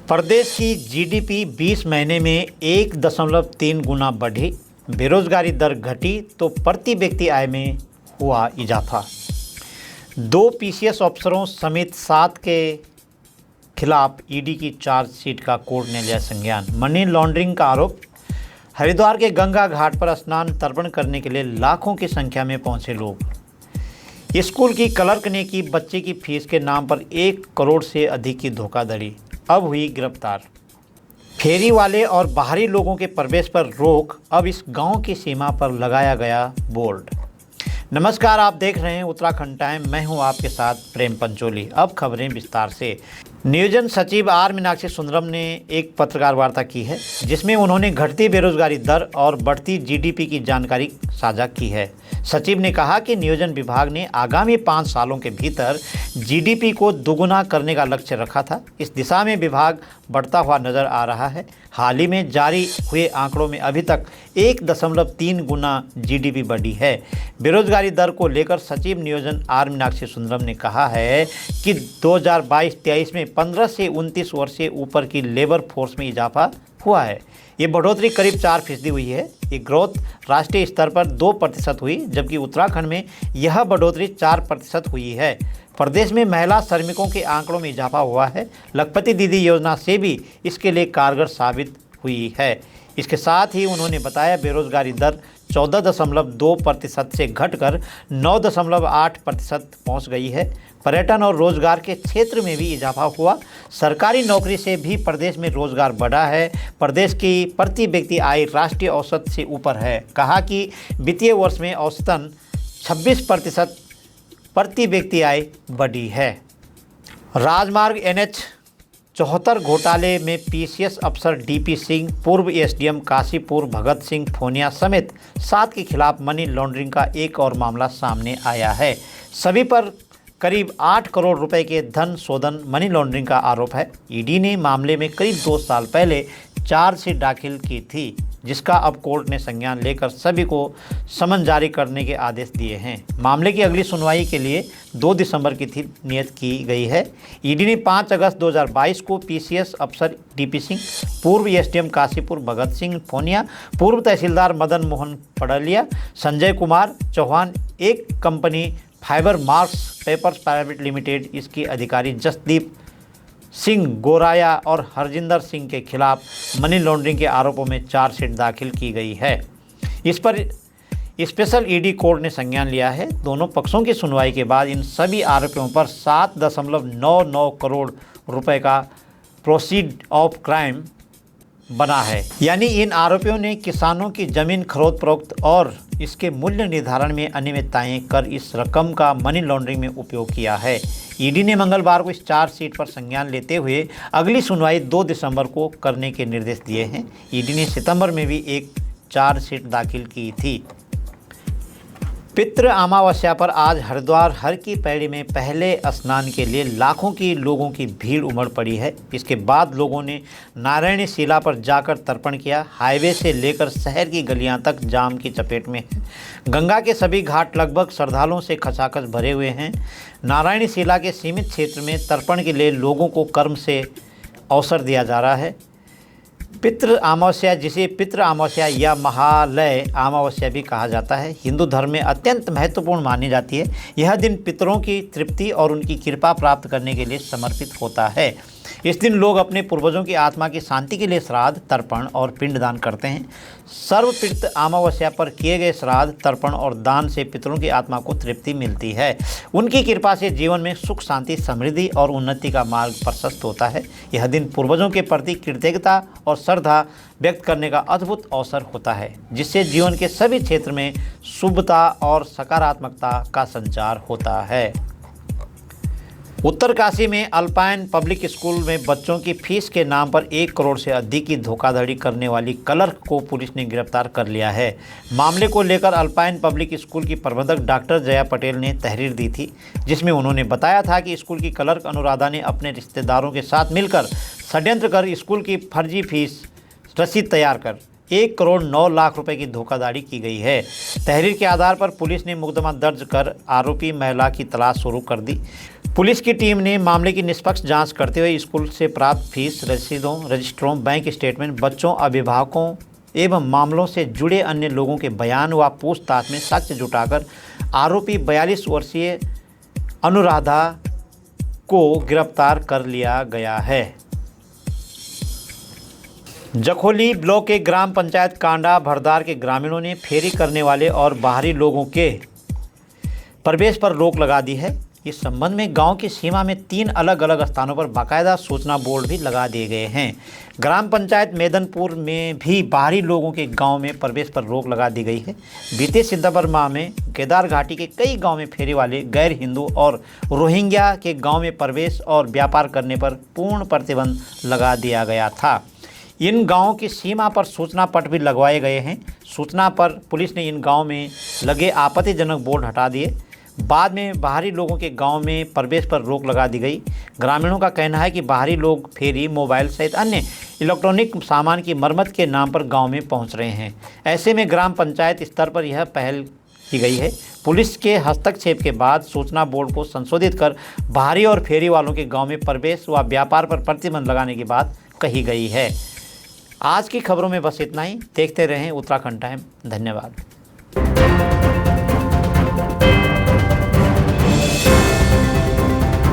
प्रदेश की जीडीपी 20 महीने में 1.3 गुना बढ़ी, बेरोजगारी दर घटी तो प्रति व्यक्ति आय में हुआ इजाफा। 2 पीसीएस अफसरों समेत 7 के खिलाफ ईडी की चार्जशीट का कोर्ट ने लिया संज्ञान। मनी लॉन्ड्रिंग का आरोप। हरिद्वार के गंगा घाट पर स्नान तर्पण करने के लिए लाखों की संख्या में पहुंचे लोग। स्कूल की क्लर्क ने की बच्चे की फीस के नाम पर 1 करोड़ से अधिक की धोखाधड़ी, अब हुई गिरफ्तार। फेरी वाले और बाहरी लोगों के प्रवेश पर रोक, अब इस गांव की सीमा पर लगाया गया बोर्ड। नमस्कार, आप देख रहे हैं उत्तराखंड टाइम। मैं हूं आपके साथ प्रेम पंचोली। अब खबरें विस्तार से। नियोजन सचिव आर मीनाक्षी सुंदरम ने एक पत्रकार वार्ता की है, जिसमें उन्होंने घटती बेरोजगारी दर और बढ़ती जीडीपी की जानकारी साझा की है। सचिव ने कहा कि नियोजन विभाग ने आगामी 5 सालों के भीतर जीडीपी को दोगुना करने का लक्ष्य रखा था। इस दिशा में विभाग बढ़ता हुआ नजर आ रहा है। हाल ही में जारी हुए आंकड़ों में अभी तक 1.3 गुना जीडीपी बढ़ी है। बेरोजगारी दर को लेकर सचिव नियोजन आर मीनाक्षी सुंदरम ने कहा है कि 2022-23 में 15 से 29 वर्ष से ऊपर की लेबर फोर्स में इजाफा हुआ है। ये बढ़ोतरी करीब 4% हुई है। ये ग्रोथ राष्ट्रीय स्तर पर 2% हुई, जबकि उत्तराखंड में यह बढ़ोतरी 4% हुई है। प्रदेश में महिला श्रमिकों के आंकड़ों में इजाफा हुआ है। लखपति दीदी योजना से भी इसके लिए कारगर साबित हुई है। इसके साथ ही उन्होंने बताया बेरोजगारी दर 14.2% से घटकर 9.8% पहुंच गई है। पर्यटन और रोजगार के क्षेत्र में भी इजाफा हुआ। सरकारी नौकरी से भी प्रदेश में रोजगार बढ़ा है। प्रदेश की प्रति व्यक्ति आय राष्ट्रीय औसत से ऊपर है। कहा कि वित्तीय वर्ष में औसतन 26% प्रति व्यक्ति आय बढ़ी है। राजमार्ग NH 74 घोटाले में पीसीएस अफसर डीपी सिंह, पूर्व एसडीएम काशीपुर भगत सिंह फोनिया समेत 7 के खिलाफ मनी लॉन्ड्रिंग का एक और मामला सामने आया है। सभी पर करीब 8 करोड़ रुपए के धन शोधन मनी लॉन्ड्रिंग का आरोप है। ईडी ने मामले में करीब 2 साल पहले चार्जशीट दाखिल की थी, जिसका अब कोर्ट ने संज्ञान लेकर सभी को समन जारी करने के आदेश दिए हैं। मामले की अगली सुनवाई के लिए 2 दिसंबर की नियत की गई है। ईडी ने 5 अगस्त 2022 को पीसीएस अफसर डीपी सिंह, पूर्व एसडीएम काशीपुर भगत सिंह फोनिया, पूर्व तहसीलदार मदन मोहन पड़लिया, संजय कुमार चौहान, एक company fibre marks papers private limited, इसकी अधिकारी जसदीप सिंह गोराया और हरजिंदर सिंह के खिलाफ मनी लॉन्ड्रिंग के आरोपों में चार्जशीट दाखिल की गई है। इस पर स्पेशल ईडी कोर्ट ने संज्ञान लिया है। दोनों पक्षों की सुनवाई के बाद इन सभी आरोपियों पर 7.99 करोड़ रुपए का प्रोसीड ऑफ क्राइम बना है। यानी इन आरोपियों ने किसानों की जमीन खरीद फरोख्त और इसके मूल्य निर्धारण में अनियमितताएं कर इस रकम का मनी लॉन्ड्रिंग में उपयोग किया है। ईडी ने मंगलवार को इस चार्जशीट पर संज्ञान लेते हुए अगली सुनवाई 2 दिसंबर को करने के निर्देश दिए हैं। ईडी ने सितंबर में भी एक चार्जशीट दाखिल की थी। पितृ अमावस्या पर आज हरिद्वार हर की पैड़ी में पहले स्नान के लिए लाखों की लोगों की भीड़ उमड़ पड़ी है। इसके बाद लोगों ने नारायणी शिला पर जाकर तर्पण किया। हाईवे से लेकर शहर की गलियां तक जाम की चपेट में है। गंगा के सभी घाट लगभग श्रद्धालुओं से खचाखच भरे हुए हैं। नारायणी शिला के सीमित क्षेत्र में तर्पण के लिए लोगों को कर्म से अवसर दिया जा रहा है। पितृ अमावस्या, जिसे पितृ अमावस्या या महालय अमावस्या भी कहा जाता है, हिंदू धर्म में अत्यंत महत्वपूर्ण मानी जाती है। यह दिन पितरों की तृप्ति और उनकी कृपा प्राप्त करने के लिए समर्पित होता है। इस दिन लोग अपने पूर्वजों की आत्मा की शांति के लिए श्राद्ध, तर्पण और पिंडदान करते हैं। सर्वपितृ अमावस्या पर किए गए श्राद्ध, तर्पण और दान से पितरों की आत्मा को तृप्ति मिलती है। उनकी कृपा से जीवन में सुख, शांति, समृद्धि और उन्नति का मार्ग प्रशस्त होता है। यह दिन पूर्वजों के प्रति कृतज्ञता और श्रद्धा व्यक्त करने का अद्भुत अवसर होता है, जिससे जीवन के सभी क्षेत्र में शुभता और सकारात्मकता का संचार होता है। उत्तरकाशी में अल्पाइन पब्लिक स्कूल में बच्चों की फीस के नाम पर 1 करोड़ से अधिक की धोखाधड़ी करने वाली क्लर्क को पुलिस ने गिरफ्तार कर लिया है। मामले को लेकर अल्पाइन पब्लिक स्कूल की प्रबंधक डॉक्टर जया पटेल ने तहरीर दी थी, जिसमें उन्होंने बताया था कि स्कूल की क्लर्क अनुराधा ने अपने रिश्तेदारों के साथ मिलकर षड्यंत्र कर स्कूल की फर्जी फीस रसीद तैयार कर 1 करोड़ 9 लाख रुपए की धोखाधड़ी की गई है। तहरीर के आधार पर पुलिस ने मुकदमा दर्ज कर आरोपी महिला की तलाश शुरू कर दी। पुलिस की टीम ने मामले की निष्पक्ष जांच करते हुए स्कूल से प्राप्त फीस, रसीदों, रजिस्टरों, बैंक स्टेटमेंट, बच्चों, अभिभावकों एवं मामलों से जुड़े अन्य लोगों के बयान व पूछताछ में साक्ष्य जुटाकर आरोपी 42 वर्षीय अनुराधा को गिरफ्तार कर लिया गया है। जखोली ब्लॉक के ग्राम पंचायत कांडा भरदार के ग्रामीणों ने फेरी करने वाले और बाहरी लोगों के प्रवेश पर रोक लगा दी है। इस संबंध में गांव की सीमा में 3 अलग अलग स्थानों पर बाकायदा सूचना बोर्ड भी लगा दिए गए हैं। ग्राम पंचायत मैदनपुर में भी बाहरी लोगों के गांव में प्रवेश पर रोक लगा दी गई है। बीते सितंबर माह में केदार घाटी के कई गांव में फेरी वाले गैर हिंदू और रोहिंग्या के गांव में प्रवेश और व्यापार करने पर पूर्ण प्रतिबंध लगा दिया गया था। इन गांवों की सीमा पर सूचना पट भी लगवाए गए हैं। सूचना पर पुलिस ने इन गांवों में लगे आपत्तिजनक बोर्ड हटा दिए। बाद में बाहरी लोगों के गांव में प्रवेश पर रोक लगा दी गई। ग्रामीणों का कहना है कि बाहरी लोग फेरी, मोबाइल सहित अन्य इलेक्ट्रॉनिक सामान की मरम्मत के नाम पर गांव में पहुंच रहे हैं। ऐसे में ग्राम पंचायत स्तर पर यह पहल की गई है। पुलिस के हस्तक्षेप के बाद सूचना बोर्ड को संशोधित कर बाहरी और फेरी वालों के गाँव में प्रवेश व व्यापार पर प्रतिबंध लगाने की बात कही गई है। आज की खबरों में बस इतना ही। देखते रहें उत्तराखंड टाइम। धन्यवाद।